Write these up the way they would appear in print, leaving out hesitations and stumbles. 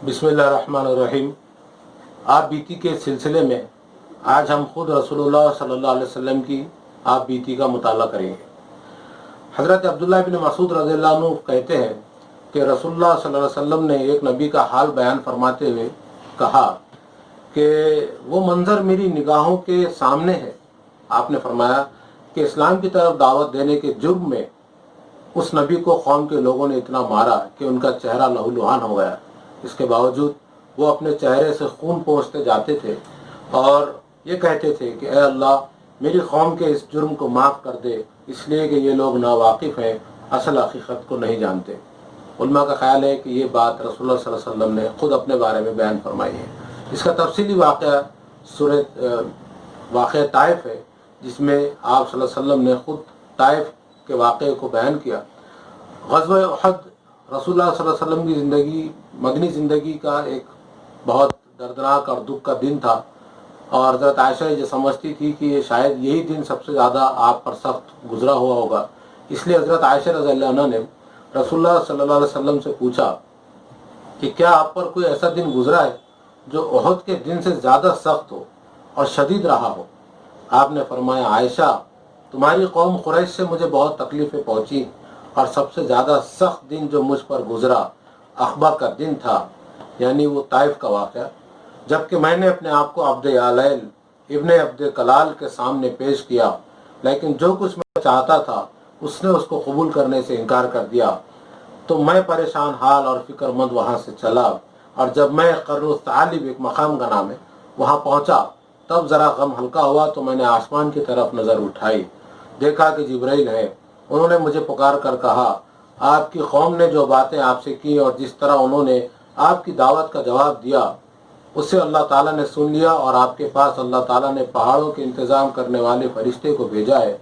بسم اللہ الرحمن الرحیم۔ آپ بیتی کے سلسلے میں آج ہم خود رسول اللہ صلی اللہ علیہ وسلم کی آپ بیتی کا مطالعہ کریں گے۔ حضرت عبداللہ بن مسعود رضی اللہ عنہ کہتے ہیں کہ رسول اللہ صلی اللہ علیہ وسلم نے ایک نبی کا حال بیان فرماتے ہوئے کہا کہ وہ منظر میری نگاہوں کے سامنے ہے۔ آپ نے فرمایا کہ اسلام کی طرف دعوت دینے کے جرم میں اس نبی کو قوم کے لوگوں نے اتنا مارا کہ ان کا چہرہ لہو لہان ہو گیا۔ اس کے باوجود وہ اپنے چہرے سے خون پوچھتے جاتے تھے اور یہ کہتے تھے کہ اے اللہ میری قوم کے اس جرم کو معاف کر دے، اس لیے کہ یہ لوگ ناواقف ہیں، اصل حقیقت کو نہیں جانتے۔ علماء کا خیال ہے کہ یہ بات رسول اللہ صلی اللہ علیہ وسلم نے خود اپنے بارے میں بیان فرمائی ہے۔ اس کا تفصیلی واقعہ طائف ہے، جس میں آپ صلی اللہ علیہ وسلم نے خود طائف کے واقعے کو بیان کیا۔ غزوہ احد رسول اللہ صلی اللہ علیہ وسلم کی مدنی زندگی کا ایک بہت دردناک اور دکھ کا دن تھا، اور حضرت عائشہ یہ سمجھتی تھی کہ یہ شاید یہی دن سب سے زیادہ آپ پر سخت گزرا ہوا ہوگا۔ اس لیے حضرت عائشہ رضی اللہ عنہ نے رسول اللہ صلی اللہ علیہ وسلم سے پوچھا کہ کیا آپ پر کوئی ایسا دن گزرا ہے جو احد کے دن سے زیادہ سخت ہو اور شدید رہا ہو؟ آپ نے فرمایا عائشہ، تمہاری قوم قریش سے مجھے بہت تکلیفیں پہنچی، اور سب سے زیادہ سخت دن جو مجھ پر گزرا اخبار کا دن تھا، یعنی وہ طائف کا واقعہ، جبکہ میں نے اپنے آپ کو عبد علیل ابن عبد کلال کے سامنے پیش کیا، لیکن جو کچھ میں چاہتا تھا اس نے اس کو قبول کرنے سے انکار کر دیا، تو میں پریشان حال اور فکر مند وہاں سے چلا، اور جب میں قرن الثعالب ایک مقام کا نام ہے وہاں پہنچا تب ذرا غم ہلکا ہوا، تو میں نے آسمان کی طرف نظر اٹھائی، دیکھا کہ جبرائیل ہے۔ انہوں نے مجھے پکار کر کہا آپ کی قوم نے جو باتیں آپ سے کی اور جس طرح انہوں نے آپ کی دعوت کا جواب دیا اسے اللہ تعالیٰ نے سن لیا، اور آپ کے پاس اللہ تعالیٰ نے پہاڑوں کے انتظام کرنے والے فرشتے کو بھیجا ہے،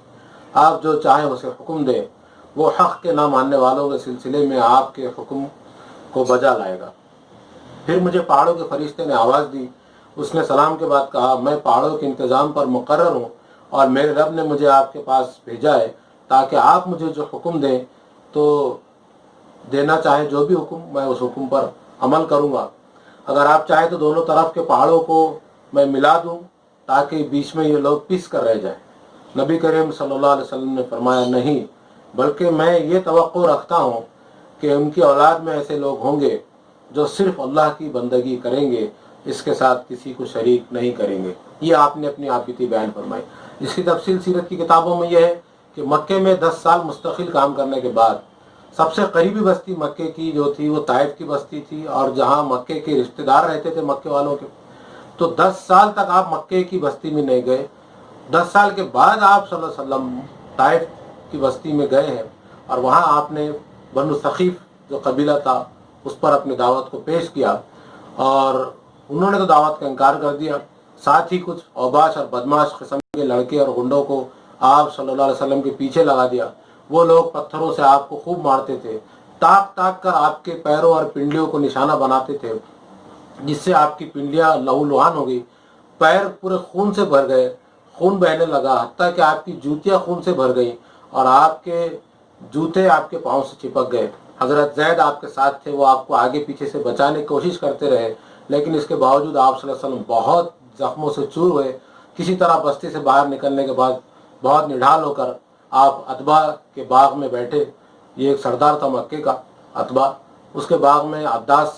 آپ جو چاہیں اسے حکم دیں، وہ حق کے نہ ماننے والوں کے سلسلے میں آپ کے حکم کو بجا لائے گا۔ پھر مجھے پہاڑوں کے فرشتے نے آواز دی، اس نے سلام کے بعد کہا میں پہاڑوں کے انتظام پر مقرر ہوں، اور میرے رب نے مجھے آپ کے پاس بھیجا ہے تاکہ آپ مجھے جو حکم دیں تو دینا چاہیں جو بھی حکم، میں اس حکم پر عمل کروں گا۔ اگر آپ چاہیں تو دونوں طرف کے پہاڑوں کو میں ملا دوں تاکہ بیچ میں یہ لوگ پس کر رہ جائیں۔ نبی کریم صلی اللہ علیہ وسلم نے فرمایا نہیں، بلکہ میں یہ توقع رکھتا ہوں کہ ان کی اولاد میں ایسے لوگ ہوں گے جو صرف اللہ کی بندگی کریں گے، اس کے ساتھ کسی کو شریک نہیں کریں گے۔ یہ آپ نے اپنی بیتی بیان فرمائی۔ اس کی تفصیل سیرت کی کتابوں میں یہ ہے کہ مکے میں 10 سال مستقل کام کرنے کے بعد سب سے قریبی بستی مکے کی جو تھی وہ طائف کی بستی تھی، اور جہاں مکے کے رشتہ دار رہتے تھے مکے والوں کے، تو 10 سال تک آپ مکے کی بستی میں نہیں گئے۔ 10 سال کے بعد آپ صلی اللہ علیہ وسلم طائف کی بستی میں گئے ہیں، اور وہاں آپ نے بنو ثقیف جو قبیلہ تھا اس پر اپنی دعوت کو پیش کیا، اور انہوں نے تو دعوت کا انکار کر دیا۔ ساتھ ہی کچھ اوباش اور بدماش قسم کے لڑکے اور گنڈوں کو آپ صلی اللہ علیہ وسلم کے پیچھے لگا دیا۔ وہ لوگ پتھروں سے آپ کو خوب مارتے تھے، تاک تاک کر آپ کے پیروں اور پنڈلیوں کو نشانہ بناتے تھے، جس سے آپ کی پنڈلیاں لہو لہان ہو گئی، پیر پورے خون سے بھر گئے، خون بہنے لگا، حتیٰ کہ آپ کی جوتیاں خون سے بھر گئیں، اور آپ کے جوتے آپ کے پاؤں سے چپک گئے۔ حضرت زید آپ کے ساتھ تھے، وہ آپ کو آگے پیچھے سے بچانے کی کوشش کرتے رہے، لیکن اس کے باوجود آپ صلی اللہ علیہ وسلم بہت زخموں سے چور ہوئے۔ کسی طرح بستی سے باہر نکلنے کے بعد بہت نڈھال ہو کر آپ اتبا کے باغ میں بیٹھے۔ یہ ایک سردار تھا مکے کا اتبا، اس کے باغ میں عباس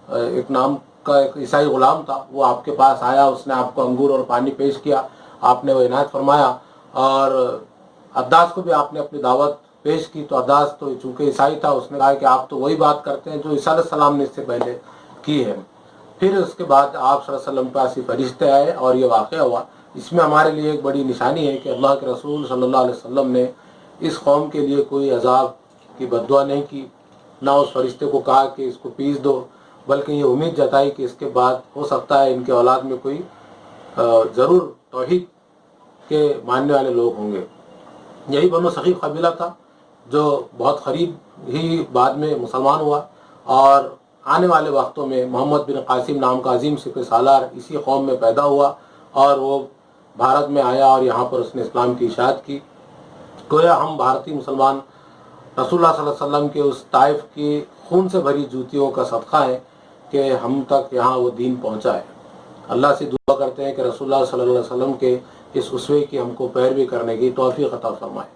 ایک نام کا ایک عیسائی غلام تھا، وہ آپ کے پاس آیا، اس نے آپ کو انگور اور پانی پیش کیا، آپ نے وہ عنایت فرمایا، اور عباس کو بھی آپ نے اپنی دعوت پیش کی۔ تو عباس تو چونکہ عیسائی تھا، اس نے کہا کہ آپ تو وہی بات کرتے ہیں جو عیسیٰ علیہ السلام نے اس سے پہلے کی ہے۔ پھر اس کے بعد آپ صلی اللہ علیہ وسلم کے پاس فرشتے آئے اور یہ واقعہ ہوا۔ اس میں ہمارے لیے ایک بڑی نشانی ہے کہ اللہ کے رسول صلی اللہ علیہ وسلم نے اس قوم کے لیے کوئی عذاب کی بد دعا نہیں کی، نہ اس فرشتے کو کہا کہ اس کو پیس دو، بلکہ یہ امید جتائی کہ اس کے بعد ہو سکتا ہے ان کے اولاد میں کوئی ضرور توحید کے ماننے والے لوگ ہوں گے۔ یہی بنو ثقیف قبیلہ تھا جو بہت قریب ہی بعد میں مسلمان ہوا، اور آنے والے وقتوں میں محمد بن قاسم نام کا عظیم سپہ سالار اسی قوم میں پیدا ہوا، اور وہ بھارت میں آیا اور یہاں پر اس نے اسلام کی اشاعت کی۔ گویا ہم بھارتی مسلمان رسول اللہ صلی اللہ علیہ وسلم کے اس طائف کی خون سے بھری جوتیوں کا صدقہ ہے کہ ہم تک یہاں وہ دین پہنچا ہے۔ اللہ سے دعا کرتے ہیں کہ رسول اللہ صلی اللہ علیہ وسلم کے اس اسوے کی ہم کو پیروی کرنے کی توفیق عطا فرمائے۔